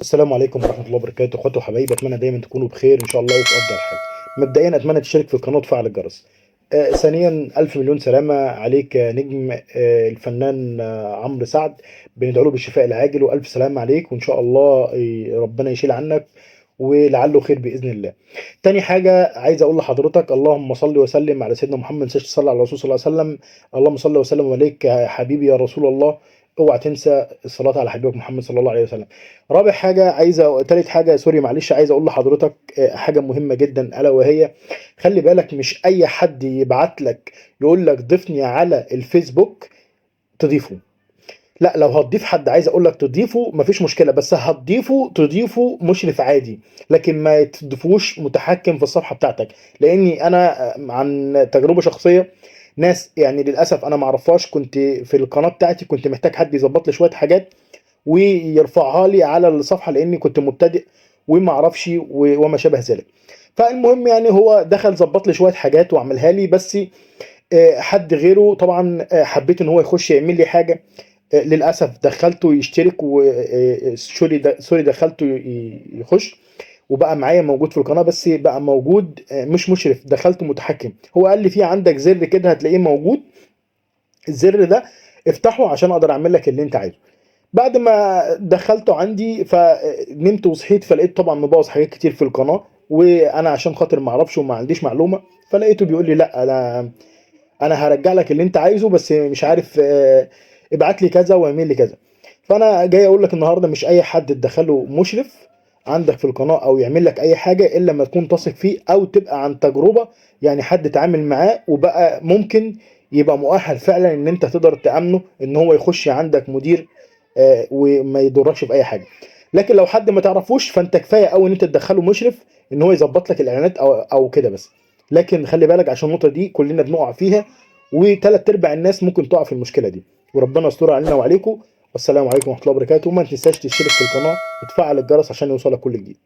السلام عليكم ورحمة الله وبركاته، اخواتي وحبايبي. اتمنى دايما تكونوا بخير ان شاء الله وفي افضل حال. مبدئيا اتمنى تشترك في القناة وتفعل الجرس. ثانيا الف مليون سلامة عليك يا نجم الفنان عمرو سعد. بندعو له بالشفاء العاجل والف سلامة عليك، وان شاء الله ربنا يشيل عنك ولعله خير باذن الله. تاني حاجه عايز اقول لحضرتك، اللهم صل وسلم على سيدنا محمد. صلى على الرسول صلى الله عليه وسلم. اللهم صل وسلم عليك يا حبيبي يا رسول الله. اوعى تنسى الصلاه على حبيبك محمد صلى الله عليه وسلم. رابع حاجه تالت حاجه سوري معلش، عايز اقول لحضرتك حاجه مهمه جدا، الا وهي خلي بالك مش اي حد يبعت لك يقول لك ضيفني على الفيسبوك تضيفه. لا، لو هتضيف حد عايز اقول لك تضيفه مفيش مشكله، بس تضيفه مشرف عادي، لكن ما تضيفوش متحكم في الصفحه بتاعتك. لاني انا عن تجربه شخصيه، ناس يعني للاسف انا ما اعرفهاش، كنت في القناه بتاعتي كنت محتاج حد يظبط لي شويه حاجات ويرفعها لي على الصفحه، لاني كنت مبتدئ وما اعرفش وما شابه ذلك. فالمهم يعني هو دخل ظبط لي شويه حاجات وعملها لي، بس حد غيره طبعا حبيت ان هو يخش يعمل لي حاجه. للاسف دخلته يشترك سوري دخلته يخش وبقى معايا موجود في القناه، بس بقى موجود مش مشرف، دخلته متحكم. هو قال لي في عندك زر كده هتلاقيه موجود، الزر ده افتحه عشان اقدر اعمل لك اللي انت عايزه. بعد ما دخلته عندي فنمت وصحيت، فلقيت طبعا مبوظ حاجات كتير في القناه، وانا عشان خاطر ما اعرفش وما عنديش معلومه، فلقيته بيقول لي لا، انا هرجع لك اللي انت عايزه، بس مش عارف ابعت لي كذا واعمل لي كذا. فانا جاي اقول لك النهارده مش اي حد تدخله مشرف عندك في القناه او يعمل لك اي حاجه الا لما تكون تثق فيه او تبقى عن تجربه، يعني حد اتعامل معاه وبقى ممكن يبقى مؤهل فعلا ان انت تقدر تامنه ان هو يخش عندك مدير وما يضركش في اي حاجه. لكن لو حد ما تعرفوش فانت كفايه قوي ان انت تدخله مشرف ان هو يظبط لك الاعلانات او كده بس. لكن خلي بالك عشان النقطه دي كلنا بنقع فيها، وثلاث ارباع الناس ممكن تقع في المشكله دي. وربنا يستر علينا وعليكم. والسلام عليكم ورحمه الله وبركاته. وما تنساش تشترك في القناه وتفعل الجرس عشان يوصلك كل جديد.